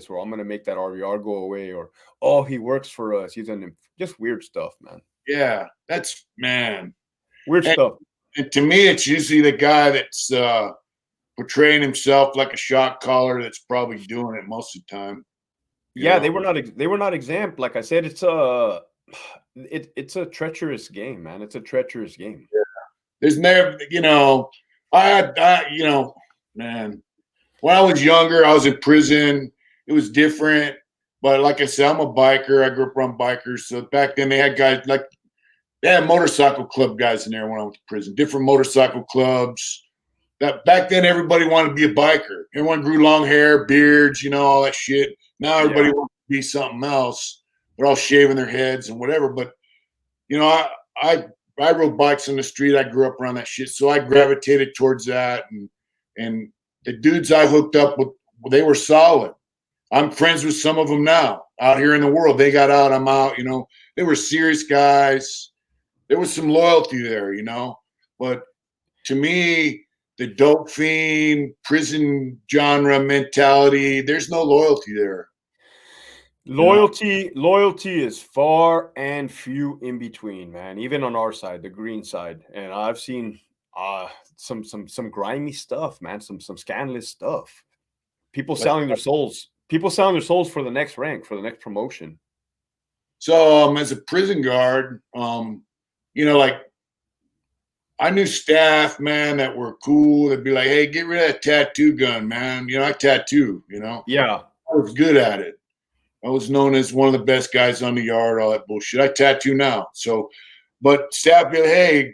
us, or I'm gonna make that RVR go away, or oh, he works for us. He's an just weird stuff, man. Yeah, that's man. Weird stuff. And to me, it's usually the guy that's portraying himself like a shot caller that's probably doing it most of the time. Yeah, they were not exempt. Like I said, it's a treacherous game, man. It's a treacherous game. Yeah. There's never, man, when I was younger, I was in prison. It was different. But like I said, I'm a biker. I grew up around bikers. So back then they had guys like, they had motorcycle club guys in there when I went to prison, different motorcycle clubs. That back then everybody wanted to be a biker. Everyone grew long hair, beards, all that shit. Now everybody wants to be something else. They're all shaving their heads and whatever. But I rode bikes on the street. I grew up around that shit, so I gravitated towards that. And the dudes I hooked up with, they were solid. I'm friends with some of them now out here in the world. They got out, I'm out. They were serious guys. There was some loyalty there, But to me, the dope fiend prison genre mentality, there's no loyalty there. Loyalty is far and few in between, man. Even on our side, the green side, and I've seen some grimy stuff, man. Some scandalous stuff. People selling their souls for the next rank, for the next promotion. So as a prison guard, like I knew staff, man, that were cool. They'd be like, "Hey, get rid of that tattoo gun, man. I tattoo. Yeah, I was good at it. I was known as one of the best guys on the yard, all that bullshit. I tattoo now. So, but staff be like, hey,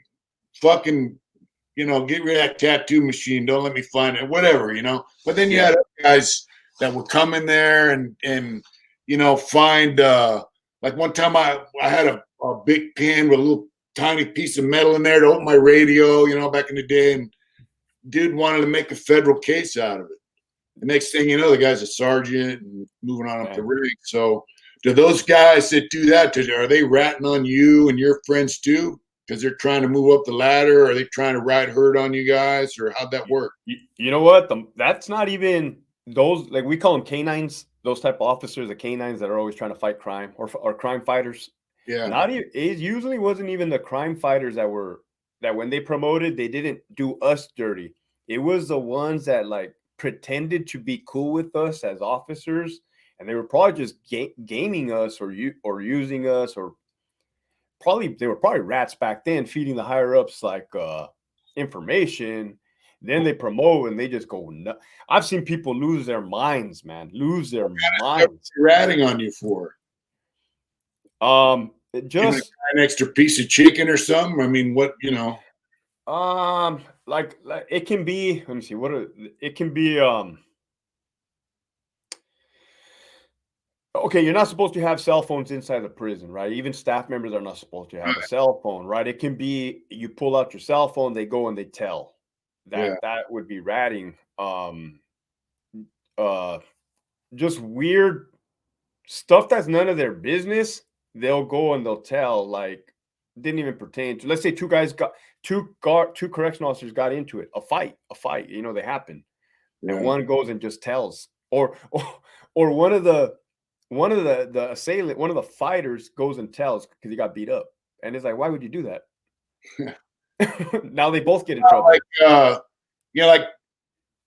fucking, get rid of that tattoo machine. Don't let me find it, whatever, But then you had other guys that would come in there and find, like one time I had a big pin with a little tiny piece of metal in there to open my radio, back in the day. And dude wanted to make a federal case out of it. The next thing you know, the guy's a sergeant and moving on up the rank. So do those guys that do that, are they ratting on you and your friends too? Because they're trying to move up the ladder? Or are they trying to ride herd on you guys? Or how'd that work? You know what? That's not even those, like we call them canines, those type of officers, the canines that are always trying to fight crime or crime fighters. Yeah. It usually wasn't even the crime fighters that when they promoted, they didn't do us dirty. It was the ones that like pretended to be cool with us as officers, and they were probably just gaming us or using us, or they were probably rats back then, feeding the higher ups like information. Then they promote and they just go nuts. I've seen people lose their minds, man. Lose their minds. Ratting on you for just an extra piece of chicken or something. I mean, what like it can be, let me see it can be okay, you're not supposed to have cell phones inside the prison, right? Even staff members are not supposed to have a cell phone, right? It can be you pull out your cell phone, they go and they tell. That would be ratting. Just weird stuff that's none of their business. They'll go and they'll tell, like didn't even pertain to. Let's say two correctional officers got into it, a fight. They happen, and one goes and just tells, or one of the assailant, one of the fighters goes and tells because he got beat up, and it's like, why would you do that? Now they both get in trouble.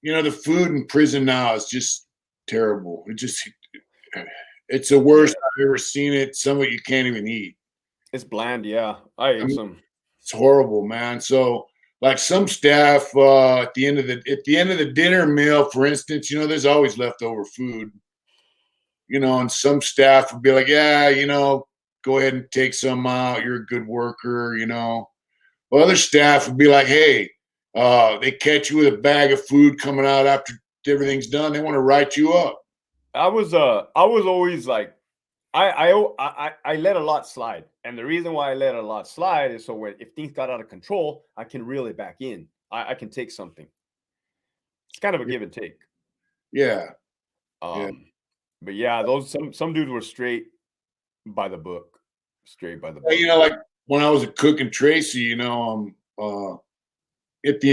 The food in prison now is just terrible. It's the worst I've ever seen it. Some of it you can't even eat. It's bland. Yeah, I ate some. It's horrible, man. So like some staff at the end of the dinner meal, for instance, there's always leftover food. And some staff would be like, yeah, go ahead and take some out. You're a good worker, Well, other staff would be like, hey, they catch you with a bag of food coming out after everything's done. They want to write you up. I was always like, I let a lot slide. And the reason why I let a lot slide is so if things got out of control, I can reel it back in. I can take something. It's kind of a give and take. Yeah. But yeah, some dudes were straight by the book. Like when I was a cook in Tracy, at the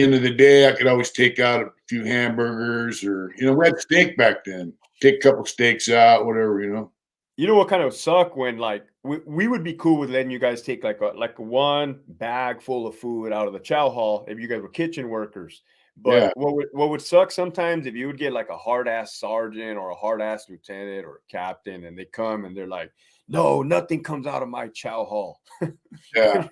end of the day, I could always take out a few hamburgers or, we had steak back then. take a couple steaks out, whatever, You know what kind of suck when like we would be cool with letting you guys take like one bag full of food out of the chow hall if you guys were kitchen workers. But Yeah. what would suck sometimes if you would get like a hard ass sergeant or a hard ass lieutenant or a captain and they come and they're like, no, nothing comes out of my chow hall. Yeah.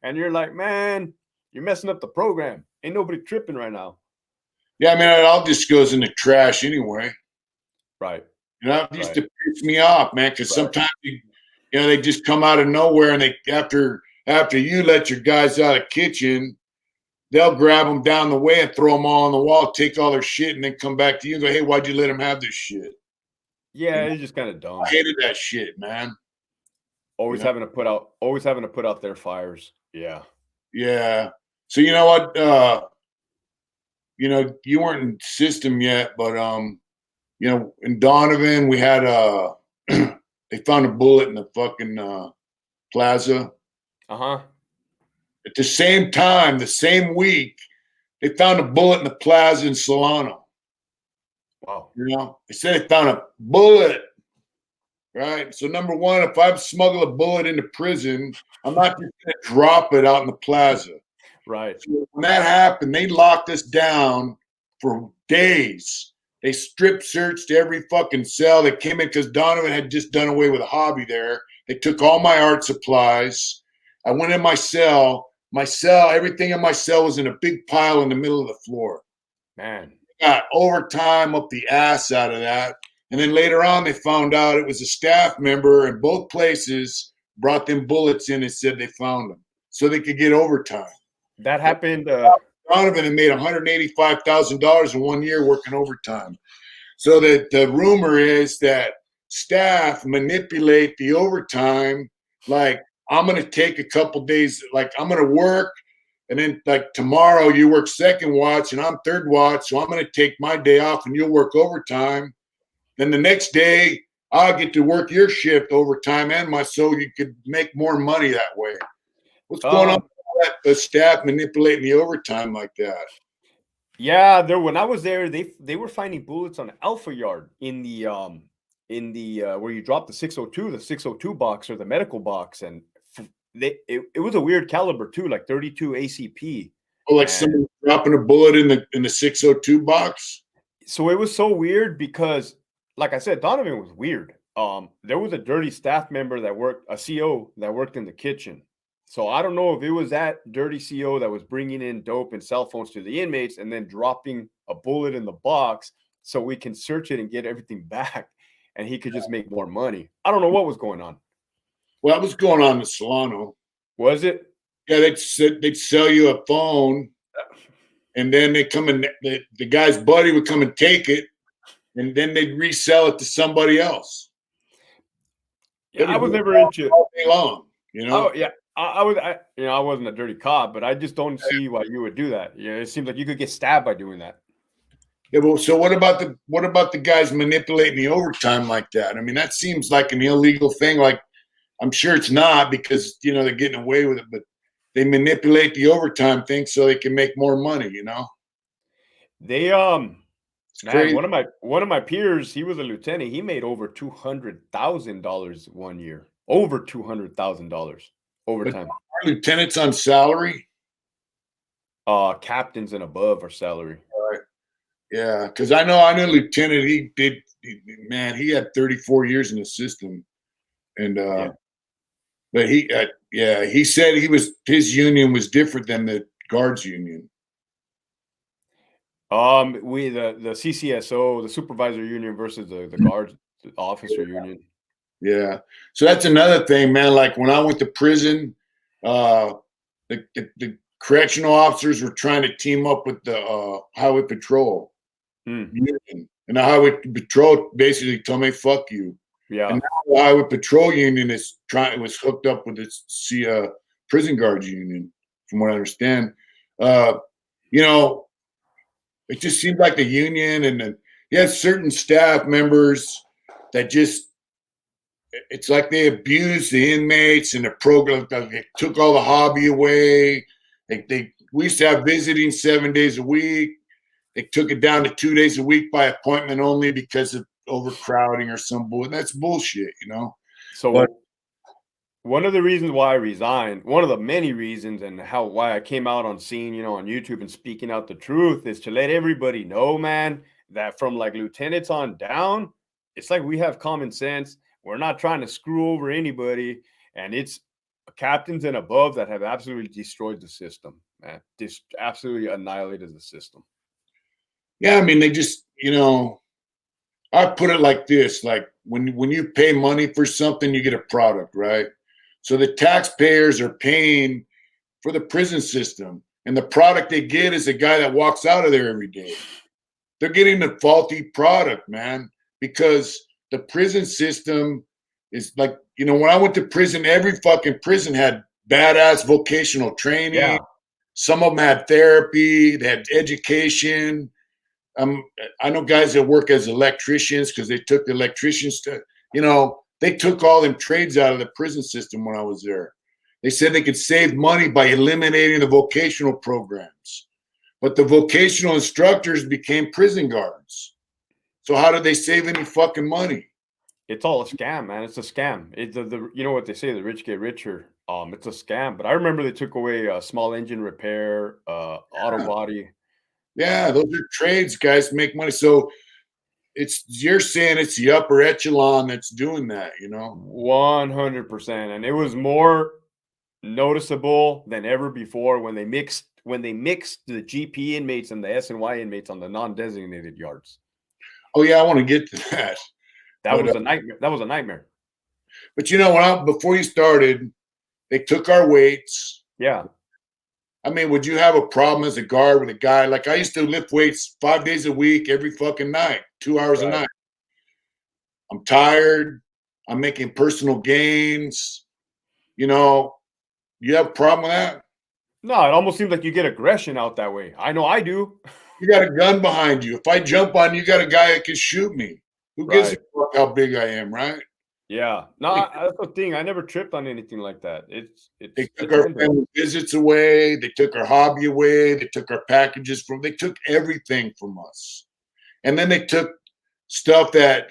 And you're like, man, you're messing up the program. Ain't nobody tripping right now. Yeah, I mean, it all just goes in the trash anyway. Right. It used to piss me off, man, because Right. sometimes they just come out of nowhere, and they after you let your guys out of the kitchen, they'll grab them down the way and throw them all on the wall, take all their shit, and then come back to you and go, "Hey, why'd you let them have this shit?" Yeah, it's just kind of dumb. I hated that shit, man. Always having to put out their fires. Yeah. Yeah. So you know what? You weren't in system yet, but in Donovan, we had they found a bullet in the fucking plaza. Uh-huh. At the same time, the same week, they found a bullet in the plaza in Solano. Wow. They said they found a bullet. Right. So number one, if I smuggle a bullet into prison, I'm not just gonna drop it out in the plaza. Right. So when that happened, they locked us down for days. They strip searched every fucking cell that came in because Donovan had just done away with a hobby there. They took all my art supplies. I went in my cell. Everything in my cell was in a big pile in the middle of the floor. Man. Got overtime up the ass out of that. And then later on, they found out it was a staff member in both places brought them bullets in and said they found them so they could get overtime. That happened. Donovan had made $185,000 in 1 year working overtime. So the rumor is that staff manipulate the overtime. Like, I'm going to take a couple days, like I'm going to work. And then like tomorrow you work second watch and I'm third watch. So I'm going to take my day off and you'll work overtime. Then the next day I'll get to work your shift overtime so you could make more money that way. What's going on with the staff manipulating the overtime like that? Yeah, when I was there, they were finding bullets on Alpha Yard in the where you drop the 602 box or the medical box, and it was a weird caliber too, like 32 ACP. Oh, like someone dropping a bullet in the 602 box. So it was so weird because, like I said, Donovan was weird. There was a dirty staff member a CO that worked in the kitchen. So I don't know if it was that dirty CO that was bringing in dope and cell phones to the inmates and then dropping a bullet in the box so we can search it and get everything back, and he could just make more money. I don't know what was going on. Well, that was going on in Solano. Was it? Yeah, they'd sell you a phone, and then they come and the guy's buddy would come and take it, and then they'd resell it to somebody else. Yeah, I was never into all day long. Oh yeah, I wasn't a dirty cop, but I just don't see why you would do that. Yeah, it seems like you could get stabbed by doing that. Yeah, but so what about the guys manipulating the overtime like that? I mean, that seems like an illegal thing. Like, I'm sure it's not because they're getting away with it, but they manipulate the overtime thing so they can make more money. They It's crazy. one of my peers, he was a lieutenant. He made over $200,000 1 year. Over $200,000 overtime. Are lieutenants on salary? Captains and above are salary. Right. Yeah, because I know lieutenant. He had 34 years in the system, and but he said his union was different than the guards union. The CCSO, the supervisor union versus the guards, the officer union. Yeah. So that's another thing, man. Like when I went to prison, the correctional officers were trying to team up with the highway patrol union, and the highway patrol basically told me, "Fuck you." Yeah. And now the highway patrol union was hooked up with the prison guards union, from what I understand. It just seemed like the union, and you had certain staff members that it's like they abused the inmates and the program. They took all the hobby away. We used to have visiting 7 days a week. They took it down to 2 days a week by appointment only because of overcrowding or some bull. That's bullshit, you know. So But one of the reasons why I resigned, one of the many reasons, and why I came out on scene, on YouTube and speaking out the truth, is to let everybody know, man, that from like lieutenants on down, it's like we have common sense. We're not trying to screw over anybody, and it's captains and above that have absolutely destroyed the system, man. Just absolutely annihilated the system. yeah, I mean, they just, I put it like this: like when you pay money for something, you get a product, right? So the taxpayers are paying for the prison system, and the product they get is a guy that walks out of there every day. They're getting the faulty product, man, because the prison system is like, when I went to prison, every fucking prison had badass vocational training. Yeah. Some of them had therapy, they had education. I know guys that work as electricians because they took the electricians to, they took all them trades out of the prison system when I was there. They said they could save money by eliminating the vocational programs. But the vocational instructors became prison guards. So how did they save any fucking money? It's all a scam, man. It's a scam. It's you know what they say, the rich get richer. It's a scam. But I remember they took away small engine repair, auto body. Yeah, those are trades, guys make money. So you're saying it's the upper echelon that's doing that, 100%. And it was more noticeable than ever before when they mixed the GP inmates and the SNY inmates on the non-designated yards. Oh yeah, I want to get to that. That was a nightmare. That was a nightmare. But before you started, they took our weights. Yeah. I mean, would you have a problem as a guard with a guy? Like I used to lift weights 5 days a week, every fucking night, 2 hours a night. I'm tired. I'm making personal gains. You have a problem with that? No, it almost seems like you get aggression out that way. I know I do. You got a gun behind you. If I jump on you, you got a guy that can shoot me. Who gives a fuck how big I am, right? Yeah. No, that's the thing. I never tripped on anything like that. They took our family visits away. They took our hobby away. They took our packages they took everything from us. And then they took stuff that,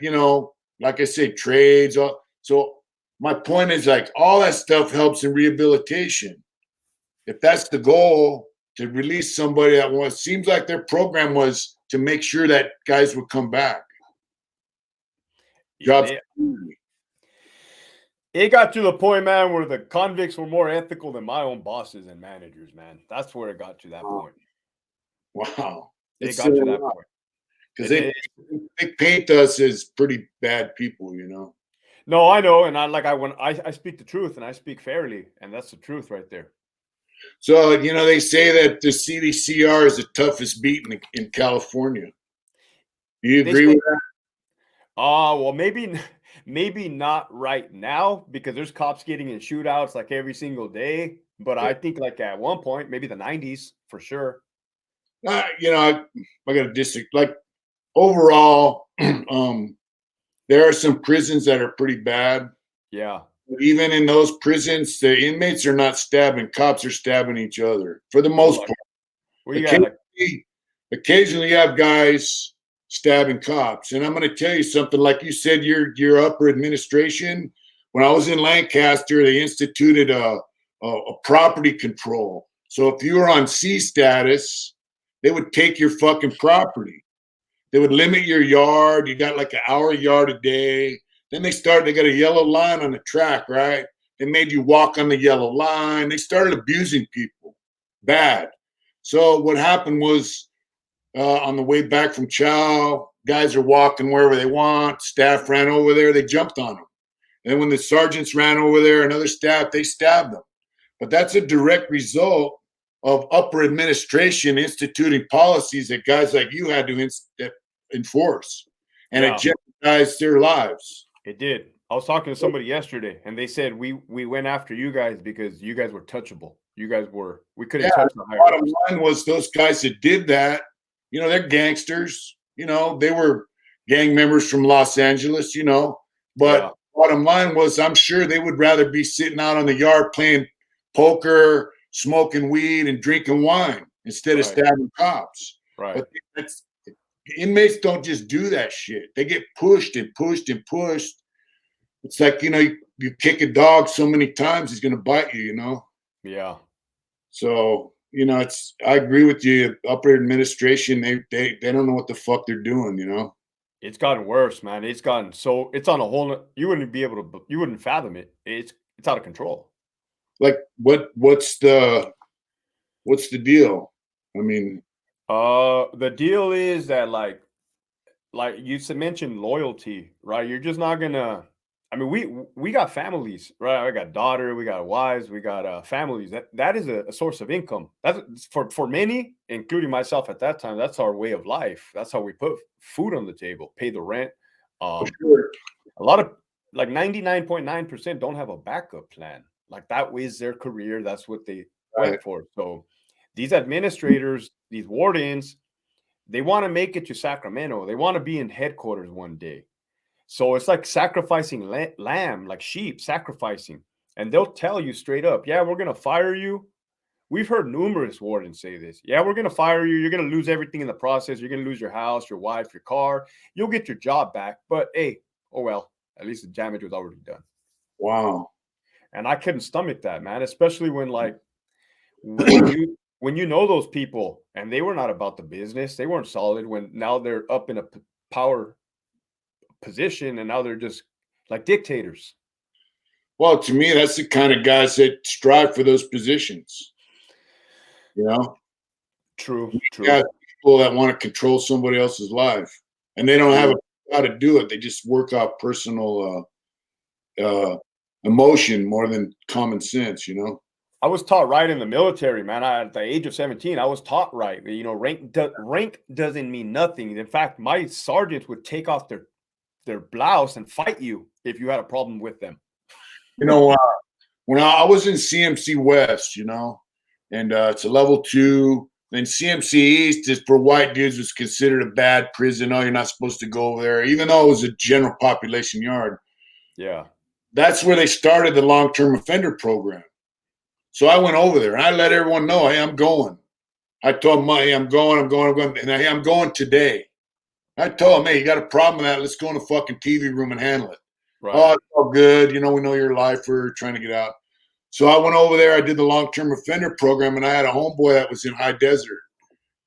like I say, trades. So my point is like all that stuff helps in rehabilitation. If that's the goal, to release somebody seems like their program was to make sure that guys would come back. It got to the point, man, where the convicts were more ethical than my own bosses and managers, man. That's where it got to that point. Wow. It got to that point. Because they paint us as pretty bad people, No, I know. And I speak the truth and I speak fairly. And that's the truth right there. So, they say that the CDCR is the toughest beat in California. Do you agree with that? Well, maybe not right now because there's cops getting in shootouts like every single day. But I think like at one point, maybe the 90s for sure. I got to disagree. Like overall, there are some prisons that are pretty bad. Yeah. But even in those prisons, the inmates are not stabbing. Cops are stabbing each other for the most part. Well, occasionally you have guys stabbing cops. And I'm going to tell you something, like you said, your upper administration, when I was in Lancaster, they instituted a property control. So if you were on C status, they would take your fucking property. They would limit your yard. You got like an hour yard a day. Then they got a yellow line on the track, right? They made you walk on the yellow line. They started abusing people. Bad. So what happened was, on the way back from chow, guys are walking wherever they want. Staff ran over there. They jumped on them. And then when the sergeants ran over there, another staff, they stabbed them. But that's a direct result of upper administration instituting policies that guys like you had to enforce. And it jeopardized their lives. It did. I was talking to somebody yesterday, and they said we went after you guys because you guys were touchable. We couldn't touch the higher. The bottom line was those guys that did that, they're gangsters. They were gang members from Los Angeles, But bottom line was, I'm sure they would rather be sitting out on the yard playing poker, smoking weed, and drinking wine instead of stabbing cops. Right. But inmates don't just do that shit. They get pushed and pushed and pushed. It's like, you kick a dog so many times, he's going to bite you, Yeah. So, I agree with you. Upper administration, they don't know what the fuck they're doing, It's gotten worse, man. It's gotten it's on a whole you wouldn't be able to you wouldn't fathom it. It's out of control. Like what's the deal? I mean, The deal is that like you mentioned loyalty, right? You're just not gonna. I mean, we got families, right? I got daughter, we got wives, we got families. That is a source of income. That's for many, including myself at that time. That's our way of life. That's how we put food on the table, pay the rent. for Um, sure. a lot of like 99.9% don't have a backup plan. Like that is their career. That's what they Right. went for. So these administrators, these wardens, they want to make it to Sacramento. They want to be in headquarters one day. So it's like sacrificing lamb, like sheep, sacrificing. And they'll tell you straight up, yeah, we're going to fire you. We've heard numerous wardens say this. Yeah, we're going to fire you. You're going to lose everything in the process. You're going to lose your house, your wife, your car. You'll get your job back. But hey, oh well, at least the damage was already done. Wow. And I couldn't stomach that, man, especially when you know those people and they were not about the business. They weren't solid when now they're up in a power position and now they're just like dictators. Well, to me, that's the kind of guys that strive for those positions. You know, True, you got true. people that want to control somebody else's life, and they don't have how to do it. They just work off personal emotion more than common sense. I was taught right in the military, man. At the age of 17, I was taught right. Rank doesn't mean nothing. In fact, my sergeants would take off their blouse and fight you if you had a problem with them. When I was in CMC West, and it's a level 2. Then CMC East is for white dudes was considered a bad prison. Oh, you're not supposed to go over there, even though it was a general population yard. Yeah. That's where they started the long-term offender program. So I went over there and I let everyone know, hey, I'm going. I told them, hey, I'm going, and hey, I'm going today. I told them, hey, you got a problem with that? Let's go in the fucking TV room and handle it. Right. Oh, it's all good. We know you're a lifer trying to get out. So I went over there. I did the long-term offender program, and I had a homeboy that was in High Desert.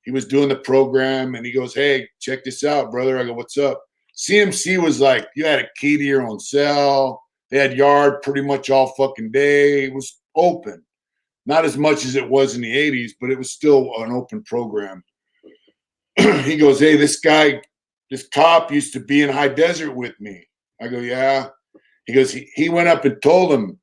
He was doing the program, and he goes, hey, check this out, brother. I go, what's up? CMC was like, you had a key to your own cell. They had yard pretty much all fucking day. It was open. Not as much as it was in the 80s, but it was still an open program. He goes, hey, this cop used to be in High Desert with me. I go, yeah. He goes, he went up and told him,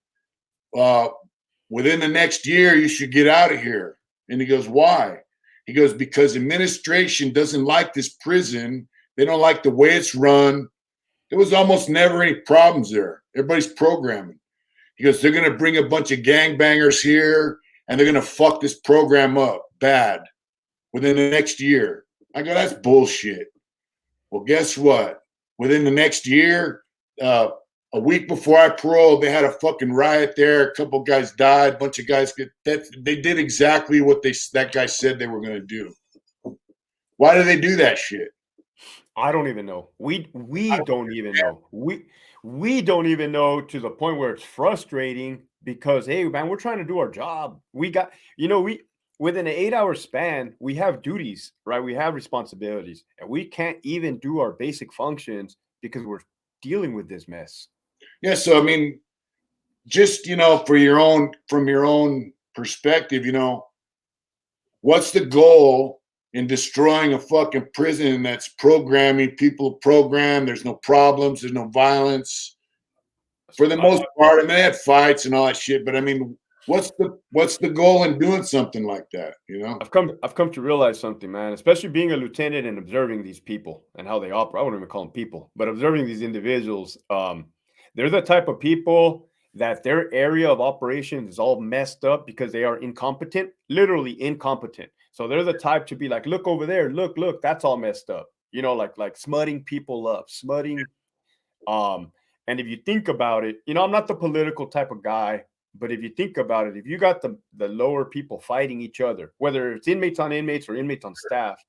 within the next year, you should get out of here. And he goes, why? He goes, because administration doesn't like this prison. They don't like the way it's run. There was almost never any problems there. Everybody's programming. He goes, they're going to bring a bunch of gangbangers here, and they're going to fuck this program up bad within the next year. I go, that's bullshit. Well, guess what? Within the next year, a week before I paroled, they had a fucking riot there. A couple guys died. A bunch of guys they did exactly what that guy said they were going to do. Why do they do that shit? I don't even know. We don't even know. We don't even know, to the point where it's frustrating because, hey, man, we're trying to do our job. We got, within an 8-hour span, we have duties, right? We have responsibilities, and we can't even do our basic functions because we're dealing with this mess. Yeah. So, I mean, just, from your own perspective, what's the goal in destroying a fucking prison that's programming people program? There's no problems. There's no violence for the most part. I mean, they had fights and all that shit, but I mean, what's the goal in doing something like that? I've come to realize something, man, especially being a lieutenant and observing these people and how they operate. I wouldn't even call them people, but observing these individuals. They're the type of people that their area of operations is all messed up because they are incompetent, literally incompetent. So they're the type to be like, look over there, look, that's all messed up. Like smutting people up, smutting. And if you think about it, I'm not the political type of guy, but if you think about it, if you got the lower people fighting each other, whether it's inmates on inmates or inmates on staff,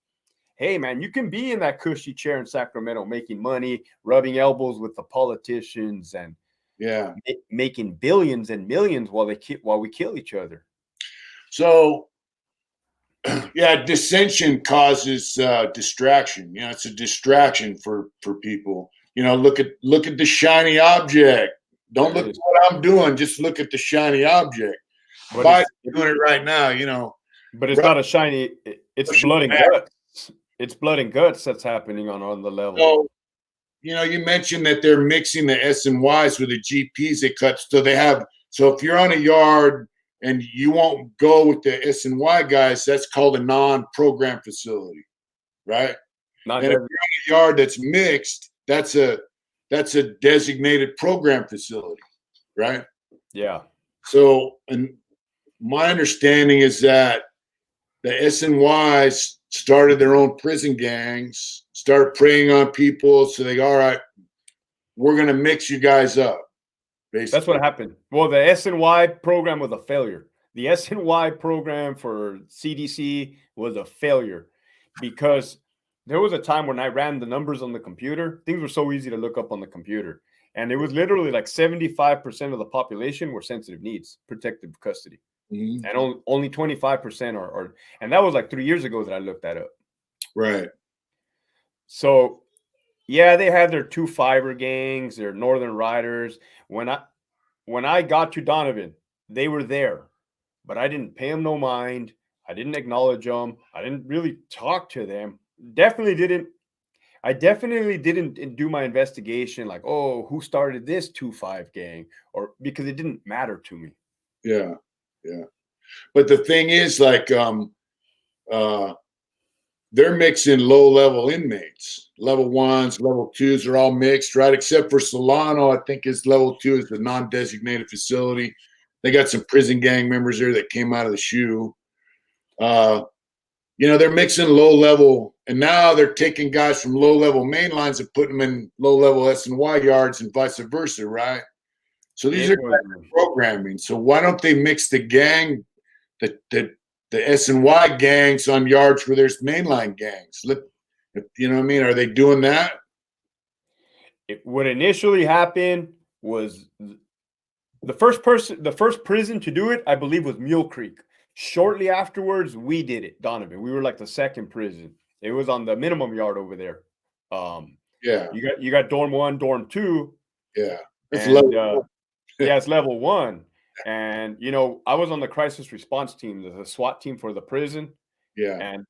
hey, man, you can be in that cushy chair in Sacramento making money, rubbing elbows with the politicians, and making billions and millions while we kill each other. So, yeah, dissension causes distraction. It's a distraction for people. Look at the shiny object. Don't look at what I'm doing. Just look at the shiny object. Biden's doing it right now. But it's not a shiny. It's blood and guts. It's blood and guts that's happening on the level. So, you mentioned that they're mixing the SNYs with the GPs they cut. So if you're on a yard and you won't go with the SNY guys, that's called a non-program facility, right? And if you're on a yard that's mixed, that's a designated program facility, right? Yeah. So, and my understanding is that the SNYs started their own prison gangs, started preying on people. So they go, all right, we're going to mix you guys up. Basically. That's what happened. Well, the SNY program was a failure. The SNY program for CDC was a failure because there was a time when I ran the numbers on the computer. Things were so easy to look up on the computer. And it was literally like 75% of the population were sensitive needs, protective custody. Mm-hmm. And only 25% are, and that was like 3 years ago that I looked that up. Right. So, yeah, they had their 2 fiber gangs, their Northern Riders. When I got to Donovan, they were there, but I didn't pay them no mind. I didn't acknowledge them. I didn't really talk to them. I definitely didn't do my investigation like, oh, who started this 2-5 gang, or because it didn't matter to me. Yeah. Yeah. But the thing is, like, they're mixing low-level inmates. Level 1s, level 2s are all mixed, right? Except for Solano, I think his level 2 is the non-designated facility. They got some prison gang members there that came out of the SHU. They're mixing low-level, and now they're taking guys from low-level main lines and putting them in low-level SNY yards and vice versa, right? So these are programming. So why don't they mix the gang, the SNY gangs on yards where there's mainline gangs? You know what I mean? Are they doing that? What initially happened was the first prison to do it, I believe, was Mule Creek. Shortly afterwards, we did it, Donovan. We were like the second prison. It was on the minimum yard over there. Yeah. You got dorm 1, dorm 2. Yeah. It's level yeah, it's level 1. And I was on the crisis response team, the SWAT team for the prison. Yeah. And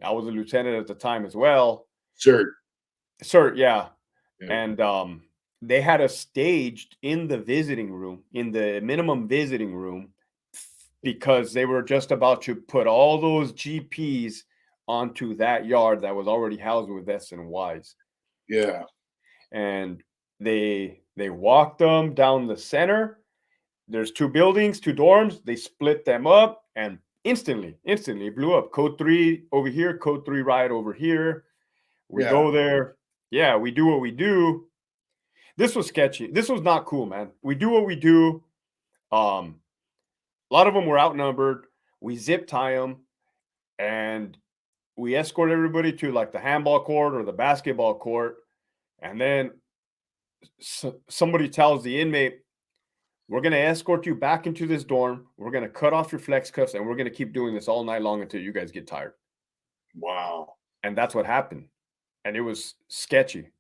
I was a lieutenant at the time as well. Sir, yeah. And they had us staged in the visiting room, in the minimum visiting room, because they were just about to put all those GPs onto that yard that was already housed with SNYs. Yeah. And they walked them down the center. There's 2 buildings, 2 dorms. They split them up, and instantly it blew up. Code 3 over here, Code 3 right over here. We go there. Yeah, we do what we do. This was sketchy. This was not cool, man. We do what we do. A lot of them were outnumbered. We zip tie them, and we escort everybody to like the handball court or the basketball court. And then somebody tells the inmate, we're going to escort you back into this dorm. We're going to cut off your flex cuffs, and we're going to keep doing this all night long until you guys get tired. Wow. And that's what happened. And it was sketchy.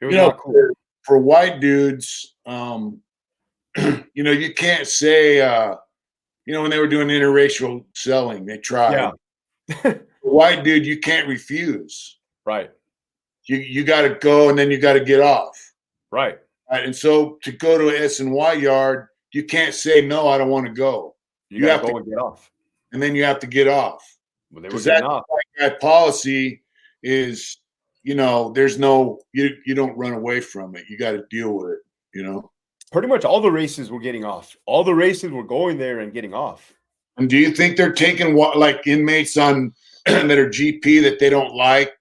It was not cool. For white dudes, you can't say, when they were doing interracial selling, they tried. Yeah. White dude, you can't refuse. Right. You got to go, and then you got to get off. Right. Right. And so to go to an SNY yard, you can't say, no, I don't want to go. You have to go and get off. And then you have to get off. Well, they were getting off. That policy is, there's no, you don't run away from it. You got to deal with it, Pretty much all the races were getting off. All the races were going there and getting off. And do you think they're taking like inmates on that are GP that they don't like?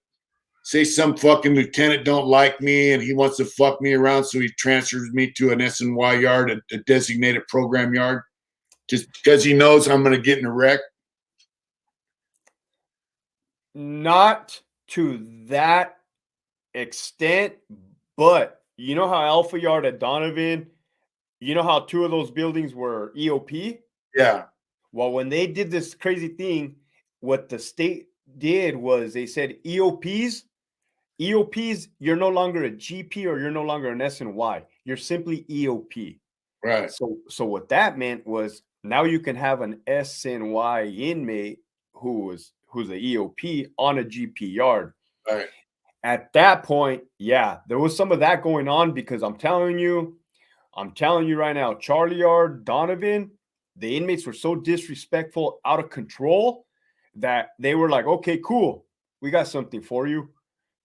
Say some fucking lieutenant don't like me and he wants to fuck me around, so he transfers me to an SNY yard, a designated program yard, just because he knows I'm going to get in a wreck. Not to that extent, but you know how Alpha Yard at Donovan, you know how two of those buildings were EOP? Yeah. Well, when they did this crazy thing, what the state did was they said EOPs, you're no longer a GP or you're no longer an SNY. You're simply EOP. Right. So what that meant was now you can have an SNY inmate who's a EOP on a GP yard. Right. At that point, yeah, there was some of that going on because I'm telling you right now, Charlie Yard, Donovan, the inmates were so disrespectful, out of control, that they were like, okay, cool, we got something for you.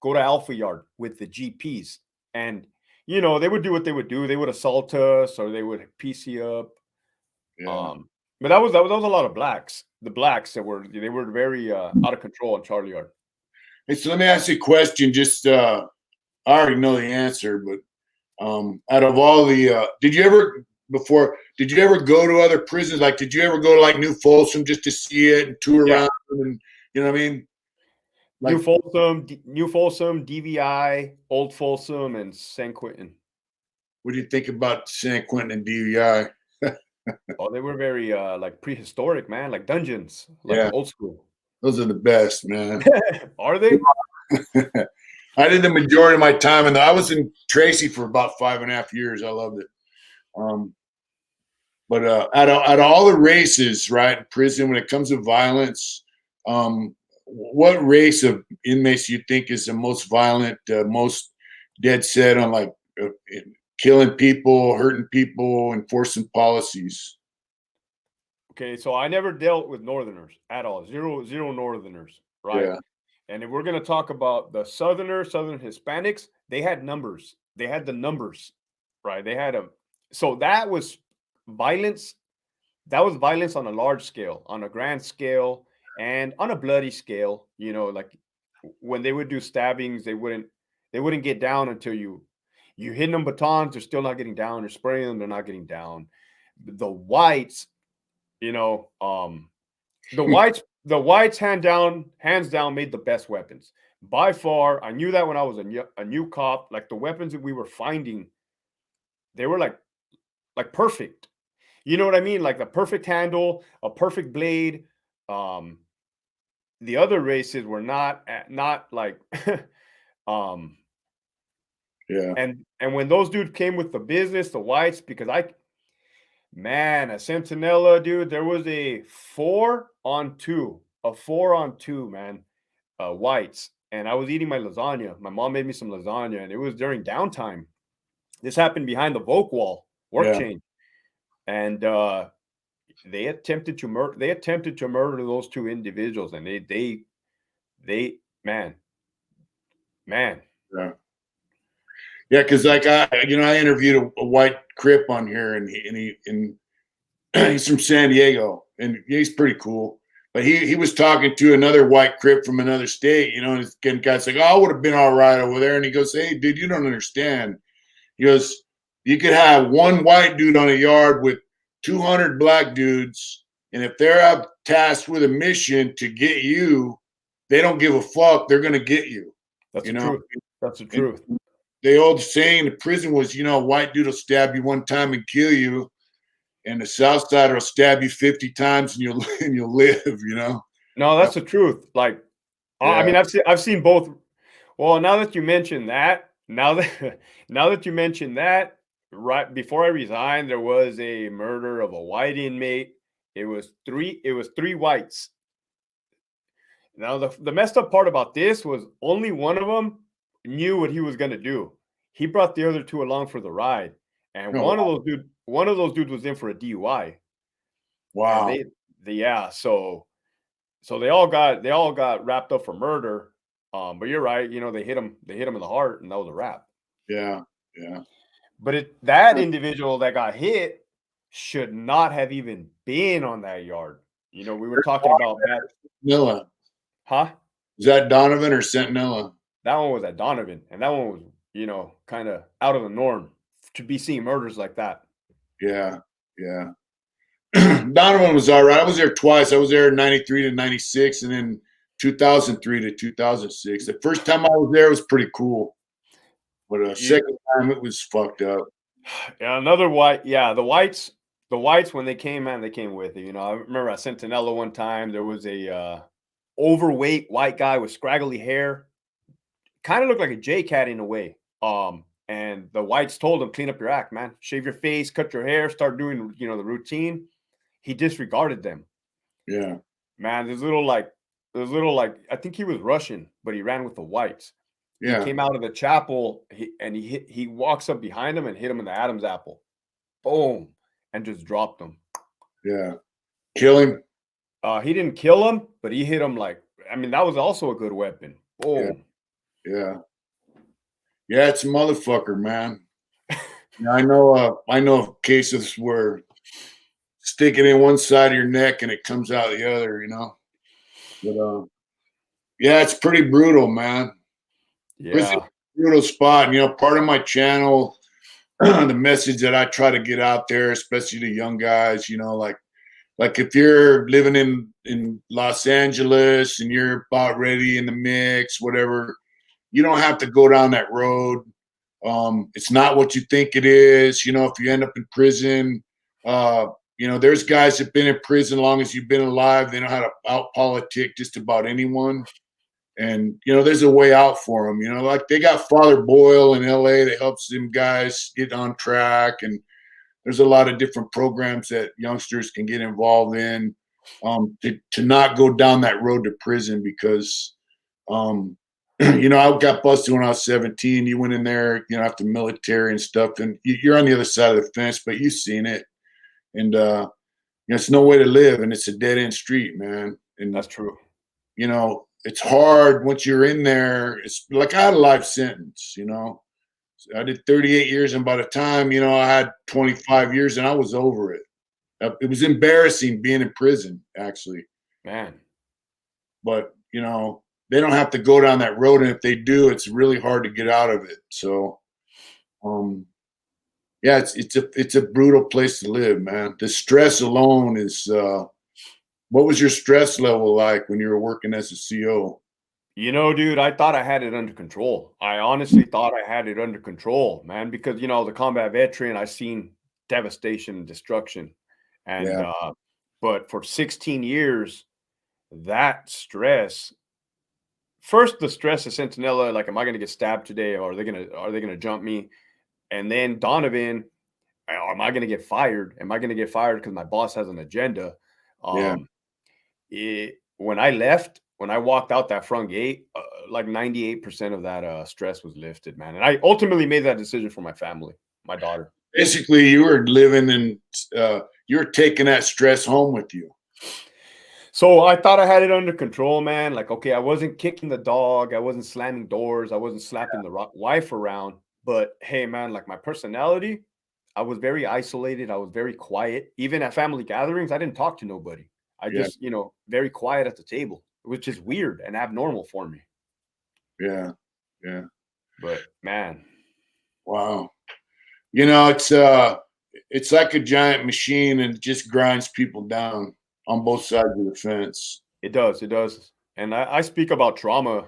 Go to Alpha Yard with the GPs. And, they would do what they would do. They would assault us or they would PC up. Yeah. But that was a lot of blacks. The blacks they were very out of control on Charlie Yard. Hey, so let me ask you a question. Just I already know the answer, but out of all the did you ever go to other prisons? Like, did you ever go to like New Folsom just to see it and tour Yeah. around and you know what I mean? Like, New Folsom, DVI, Old Folsom, and San Quentin. what do you think about San Quentin and DVI? Oh, they were very like prehistoric, man, like dungeons, like Yeah. old school. Those are the best, man. Are they? I did the majority of my time, and I was in Tracy for about 5.5 years. I loved it. But out of all the races, right, in prison, when it comes to violence, what race of inmates do you think is the most violent, most dead set on like killing people, hurting people, enforcing policies? Okay, so I never dealt with Northerners at all. Zero Northerners, right? Yeah. And if we're gonna talk about the Southern Hispanics, they had numbers. They had the numbers, right? They had a so that was violence. That was violence on a large scale, on a grand scale, and on a bloody scale. Like when they would do stabbings, they wouldn't get down until you hit them batons. They're still not getting down. You're spraying them. They're not getting down. The whites, you know, the whites hands down made the best weapons by far. I knew that when I was a new cop. Like the weapons that we were finding, they were like perfect. You know what I mean? Like the perfect handle, a perfect blade. The other races were not like Yeah. and when those dudes came with the business, the whites, because man, at Centinela, dude, there was a 4-on-2, man, whites. And I was eating my lasagna. My mom made me some lasagna, and it was during downtime. This happened behind the Vogue wall, work chain. And they attempted to murder those two individuals, and they man. Yeah. Yeah, because like I interviewed a white Crip on here, and he's from San Diego, and he's pretty cool. But he was talking to another white Crip from another state, and the guy's like, "Oh, I would have been all right over there," and he goes, "Hey, dude, you don't understand." He goes, "You could have one white dude on a yard with 200 black dudes, and if they're tasked with a mission to get you, they don't give a fuck. They're gonna get you." That's the truth. That's the truth. The old saying in prison was, a white dude will stab you one time and kill you, and the South Side will stab you 50 times and you'll live. No, that's the truth. Like, I mean, I've seen both. Well, now that you mention that, right before I resigned, there was a murder of a white inmate. It was three whites. Now, the messed up part about this was only one of them knew what he was going to do. He brought the other two along for the ride, and one of those dudes was in for a DUI. Wow. And so they all got wrapped up for murder. But you're right. They hit him in the heart, and that was a wrap. Yeah. But that individual that got hit should not have even been on that yard. We were talking about that. Sentinella. Huh? Is that Donovan or Sentinella? That one was at Donovan, and that one was, kind of out of the norm to be seeing murders like that. Yeah. Donovan was all right. I was there twice. I was there in 93 to 96, and then 2003 to 2006. The first time I was there was pretty cool, but second time it was fucked up. Yeah, another white. Yeah, the whites when they came, man, they came with it. I remember at Centinela one time there was a overweight white guy with scraggly hair, kind of looked like a J cat in a way. And the whites told him, clean up your act, man. Shave your face, cut your hair, start doing the routine. He disregarded them. Yeah, Man, there's little like I think he was Russian, but he ran with the whites. He yeah, came out of the chapel and he walks up behind him and hit him in the Adam's apple. Boom, and just dropped him. yeah. Kill him. He didn't kill him, but he hit him like I mean that was also a good weapon. Yeah, Boom. yeah, yeah. It's a motherfucker, man. Yeah, I know of cases where stick it in one side of your neck and it comes out the other. But yeah, it's pretty brutal, man. It's a Yeah. brutal spot. And, part of my channel, the message that I try to get out there, especially to young guys, like if you're living in Los Angeles and you're about ready in the mix, whatever, you don't have to go down that road. It's not what you think it is. If you end up in prison, there's guys that've been in prison long as you've been alive. They know how to out politic just about anyone. And there's a way out for them. Like they got Father Boyle in LA that helps them guys get on track, and there's a lot of different programs that youngsters can get involved in to not go down that road to prison because I got busted when I was 17. You went in there, after military and stuff, and you're on the other side of the fence, but you've seen it, and it's no way to live, and it's a dead end street, man. And That's true. it's hard once you're in there. It's like I had a life sentence, I did 38 years, and by the time, I had 25 years and I was over it. It was embarrassing being in prison, actually. Man. But, they don't have to go down that road. And if they do, it's really hard to get out of it. So, yeah, it's a brutal place to live, man. The stress alone is, what was your stress level like when you were working as a CO? Dude, I thought I had it under control. I honestly thought I had it under control, man, because the combat veteran, I seen devastation and destruction. And Yeah, but for 16 years, that stress, first the stress of Centinela, like, am I gonna get stabbed today, or are they gonna jump me? And then Donovan, am I gonna get fired? Am I gonna get fired because my boss has an agenda? yeah. Um, when I left, when I walked out that front gate, like 98% of that stress was lifted, man. And I ultimately made that decision for my family, my daughter. Basically, you were living in, you were taking that stress home with you. So I thought I had it under control, man. Like, okay, I wasn't kicking the dog, I wasn't slamming doors, I wasn't slapping the wife around. But hey, man, like my personality, I was very isolated. I was very quiet. Even at family gatherings, I didn't talk to nobody. I Yeah, just, very quiet at the table, which is weird and abnormal for me. yeah, yeah. But man, Wow. It's like a giant machine and it just grinds people down on both sides of the fence. it does. It does. And I speak about trauma,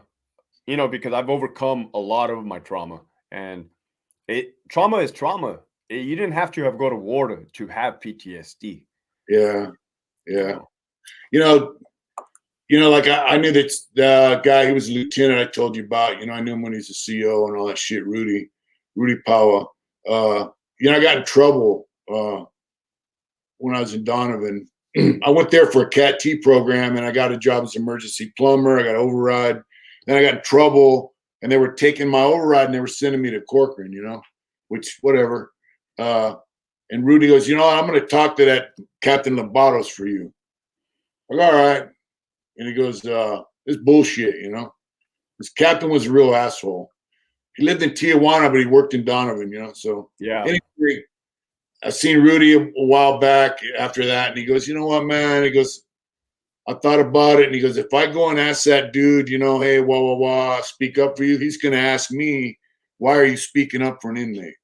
because I've overcome a lot of my trauma. And trauma is trauma. You didn't have to have go to war to have PTSD. Yeah, You yeah. know, You know, like I knew that the guy, he was a lieutenant I told you about. I knew him when he was a CO and all that shit, Rudy Power. I got in trouble when I was in Donovan. I went there for a Cat T program and I got a job as emergency plumber. I got override. Then I got in trouble and they were taking my override and they were sending me to Corcoran, which whatever. And Rudy goes, I'm going to talk to that Captain Lobatos for you. Like, all right. And he goes, it's bullshit, This captain was a real asshole. He lived in Tijuana, but he worked in Donovan, So yeah, anyway, I seen Rudy a while back after that, and he goes, you know what, man? He goes, I thought about it, and he goes, if I go and ask that dude, hey, speak up for you, he's going to ask me, why are you speaking up for an inmate?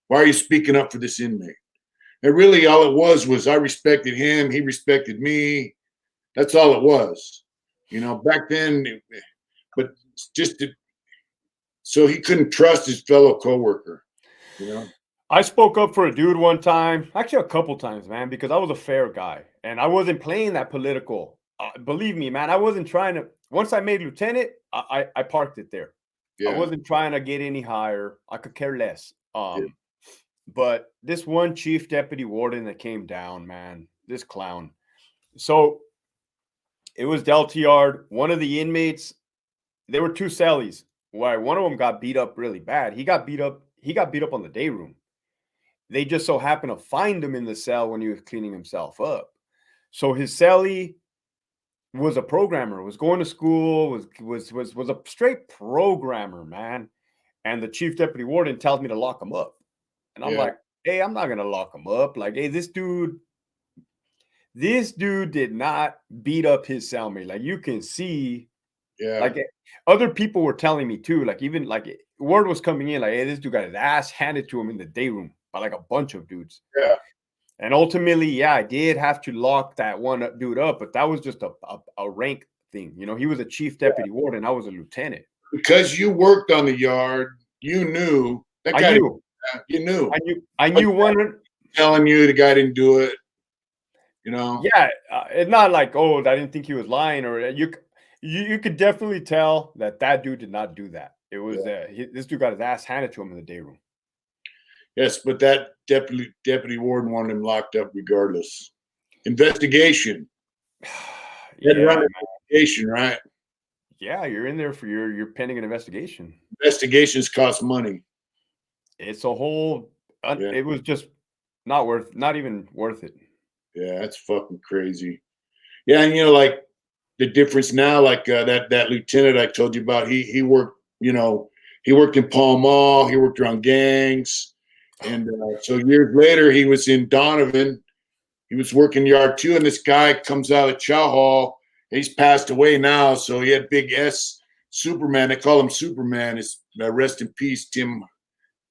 Why are you speaking up for this inmate? And really, all it was I respected him, he respected me. That's all it was. You know, back then, but just to, so he couldn't trust his fellow coworker. You know. I spoke up for a dude one time, actually a couple times, man, because I was a fair guy and I wasn't playing that political. Believe me, man, I wasn't trying to. Once I made lieutenant, I parked it there. I Yeah. wasn't trying to get any higher. I could care less. Yeah. But this one chief deputy warden that came down, man, this clown. So it was Delta Yard. One of the inmates, there were two cellies. Why one of them got beat up really bad. He got beat up. He got beat up on the day room. They just so happened to find him in the cell when he was cleaning himself up. So his cellie was a programmer, was going to school, was a straight programmer, man. And the chief deputy warden tells me to lock him up. And I'm Yeah. like, hey, I'm not gonna lock him up. Like, hey, this dude did not beat up his cellmate. Like you can see, Yeah. like other people were telling me too. Like even like word was coming in, like, hey, this dude got his ass handed to him in the day room by like a bunch of dudes. Yeah. And ultimately, yeah, I did have to lock that one dude up, but that was just a rank thing. You know, he was a chief deputy warden. I was a lieutenant. Because you worked on the yard, you knew that I guy. knew. You knew. I knew one. Telling you the guy didn't do it. You know. Yeah, it's not like, oh, I didn't think he was lying, or you could definitely tell that that dude did not do that. It was this dude got his ass handed to him in the day room. Yes, but that deputy warden wanted him locked up regardless. Investigation. You had to run an investigation, right? Yeah, you're in there for your pending an investigation. Investigations cost money. It's a whole. Yeah. It was just not even worth it. Yeah, that's fucking crazy. Yeah, and you know, like the difference now, like that lieutenant I told you about, he worked, you know, he worked in Pall Mall, he worked around gangs, and so years later he was in Donovan. He was working yard two, and this guy comes out of chow hall. He's passed away now, so he had big S Superman. They call him Superman. It's rest in peace, Tim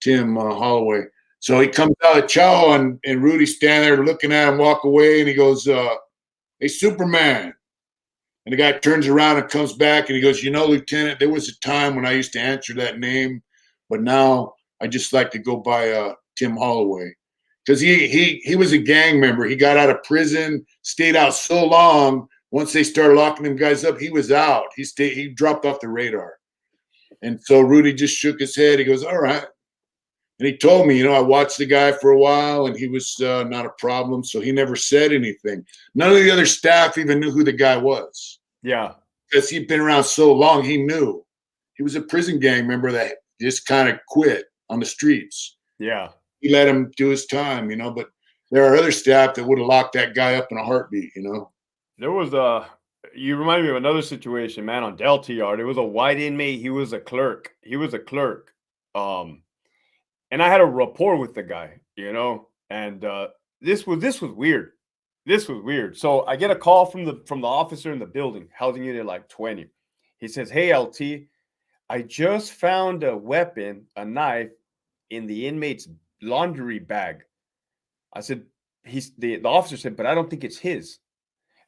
Holloway. So he comes out of chow, and Rudy's standing there looking at him walk away, and he goes, "Hey, Superman." And the guy turns around and comes back, and he goes, "You know, Lieutenant, there was a time when I used to answer that name, but now I just like to go by Tim Holloway." Because he was a gang member. He got out of prison, stayed out so long. Once they started locking them guys up, he was out. He dropped off the radar. And so Rudy just shook his head. He goes, "All right." And he told me, you know, I watched the guy for a while, and he was not a problem. So he never said anything. None of the other staff even knew who the guy was. Yeah. Because he'd been around so long, he knew. He was a prison gang member that just kind of quit on the streets. Yeah. He let him do his time, you know, but there are other staff that would have locked that guy up in a heartbeat, you know. There was you remind me of another situation, man, on Delta Yard. It was a white inmate. He was a clerk. And I had a rapport with the guy, you know, and this was weird. This was weird. So I get a call from the officer in the building, housing unit like 20. He says, "Hey, LT, I just found a weapon, a knife, in the inmate's laundry bag." I said, the officer said, "But I don't think it's his."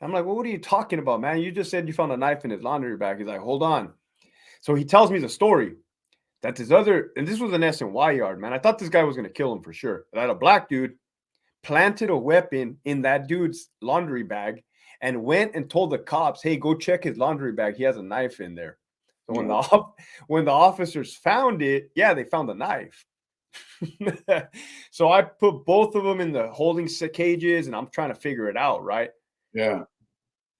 I'm like, "Well, what are you talking about, man? You just said you found a knife in his laundry bag." He's like, "Hold on." So he tells me the story that and this was an SNY yard, man. I thought this guy was going to kill him for sure. That a black dude planted a weapon in that dude's laundry bag and went and told the cops, "Hey, go check his laundry bag. He has a knife in there." So when the officers found it, yeah, they found the knife. So I put both of them in the holding cages, and I'm trying to figure it out, right? Yeah.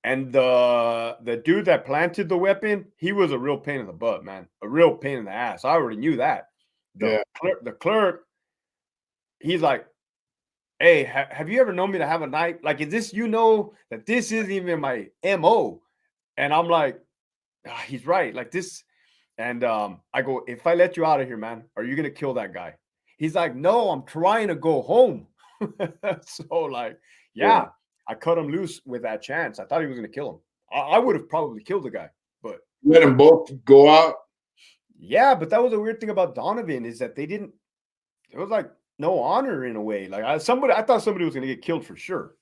And the dude that planted the weapon, he was a real pain in the butt, man. A real pain in the ass. I already knew that. The clerk, he's like, "Hey, have you ever known me to have a knife? Like, is this, you know, that this isn't even my MO?" And I'm like, he's right. Like this. And I go, "If I let you out of here, man, are you gonna kill that guy?" He's like, "No, I'm trying to go home." So like, yeah, I cut him loose with that chance. I thought he was gonna kill him. I would have probably killed the guy, but let them both go out. yeah, but that was a weird thing about Donovan, is that it was like no honor in a way. Like I thought somebody was gonna get killed for sure.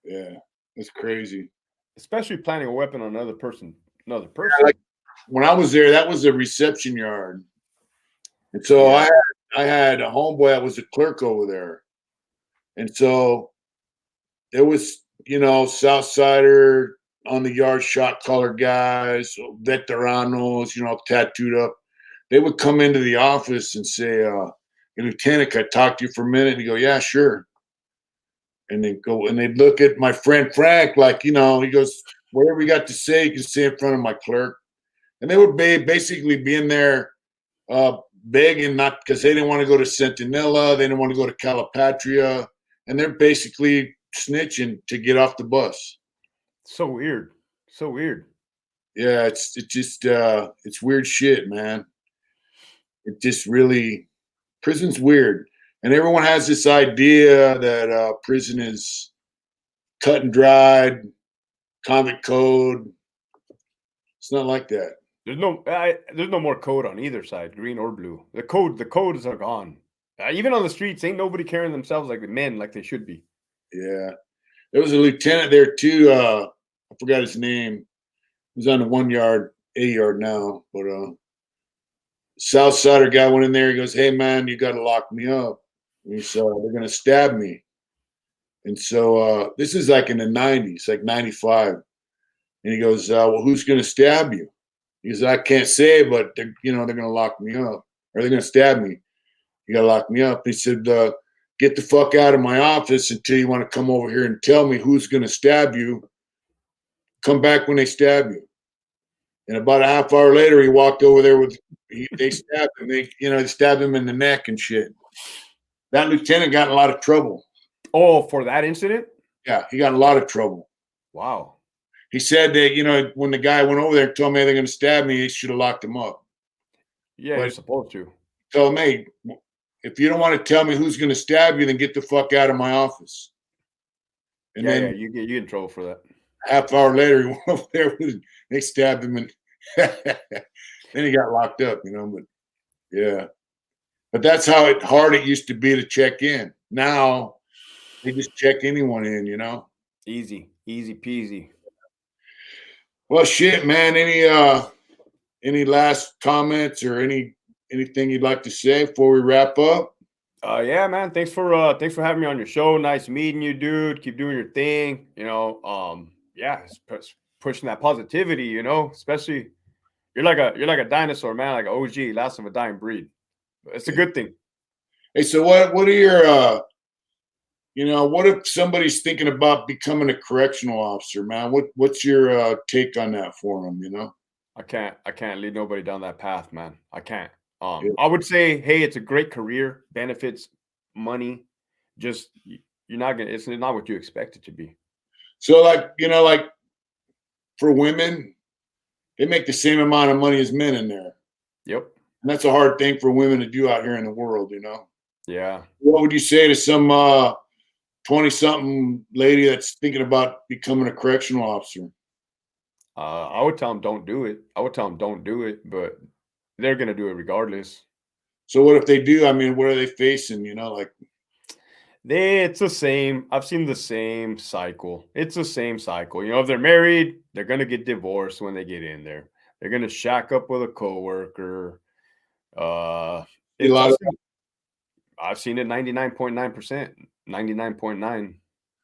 Yeah, that's crazy. especially planting a weapon on another person. Like when I was there, that was a reception yard, and so Yeah. I had a homeboy that was a clerk over there, and so there was South Sider on the yard, shot collar guys, veteranos, tattooed up. They would come into the office and say, "Hey, Lieutenant, can I talk to you for a minute?" And you go, "Yeah, sure." And they go and they'd look at my friend Frank, like, he goes, "Whatever you got to say, you can say in front of my clerk." And they would basically be in there begging, not because they didn't want to go to Centinela, they didn't want to go to Calipatria, and they're basically snitching to get off the bus. So weird. So weird. Yeah, it's weird shit, man. It just really prison's weird. And everyone has this idea that prison is cut and dried, convict code. It's not like that. There's no more code on either side, green or blue. The codes are gone. Even on the streets, ain't nobody carrying themselves like the men like they should be. Yeah. There was a lieutenant there too. I forgot his name. He was on the 1 yard, A yard now, but South Sider guy went in there. He goes, "Hey man, you got to lock me up." And he said, "They're gonna stab me." And so this is like in the '90s, like '95. And he goes, "Well, who's gonna stab you?" He goes, "I can't say, but they're gonna lock me up, or they're gonna stab me. You gotta lock me up." He said, "Get the fuck out of my office until you want to come over here and tell me who's gonna stab you. Come back when they stab you." And about a half hour later, he walked over there they stabbed him. They stabbed him in the neck and shit. That lieutenant got in a lot of trouble. Oh, for that incident? Yeah, he got in a lot of trouble. Wow. He said that, when the guy went over there and told me they're going to stab me, he should have locked him up. Yeah, you're But supposed to. told him, "Hey, if you don't want to tell me who's going to stab you, then get the fuck out of my office." And Yeah, then you get in trouble for that. half hour later, he went over there, they stabbed him, and then he got locked up, But yeah, but that's how hard it used to be to check in. Now they just check anyone in. Easy peasy. Well, shit, man. Any last comments or anything you'd like to say before we wrap up? Yeah, man. Thanks for having me on your show. Nice meeting you, dude. Keep doing your thing. Yeah, it's pushing that positivity. Especially you're like a dinosaur, man. Like an OG, last of a dying breed. It's a Yeah. good thing. Hey, so what are your what if somebody's thinking about becoming a correctional officer, man? What's your take on that for them? I can't lead nobody down that path, man. I can't. Yeah. I would say, hey, it's a great career, benefits, money. Just you're not gonna. It's not what you expect it to be. So like for women, they make the same amount of money as men in there. Yep. And that's a hard thing for women to do out here in the world. Yeah. What would you say to some 20-something lady that's thinking about becoming a correctional officer? I would tell them don't do it. I would tell them don't do it, but they're gonna do it regardless. So what if they do? I mean, what are they facing? Like It's the same. I've seen the same cycle. It's the same cycle. If they're married, they're gonna get divorced when they get in there. They're gonna shack up with a coworker. a It's lot of I've seen it 99.9%, 99.9.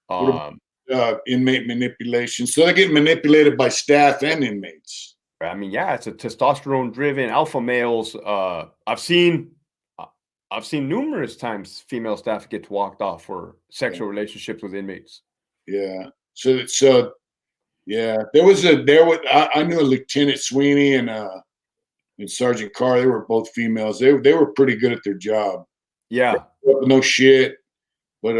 what inmate manipulation. So they get manipulated by staff and inmates. I mean, yeah, it's a testosterone driven alpha males. I've seen numerous times female staff get walked off for sexual relationships with inmates. Yeah. So yeah, I knew a Lieutenant Sweeney and Sergeant Carr. They were both females. They were pretty good at their job. Yeah, No shit, but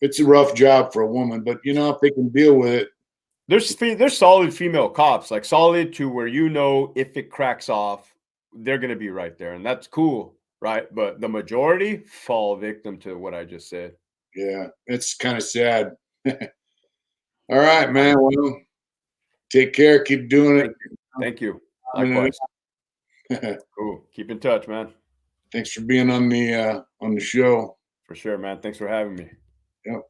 it's a rough job for a woman. But if they can deal with it, there's solid female cops, like solid to where if it cracks off, they're gonna be right there, and that's cool, right? But the majority fall victim to what I just said. yeah, it's kind of sad. All right, man. Well, take care. Keep doing it. Thank you. Likewise. Thanks Cool. Keep in touch, man. for being on the show. For sure, man. Thanks for having me. Yep.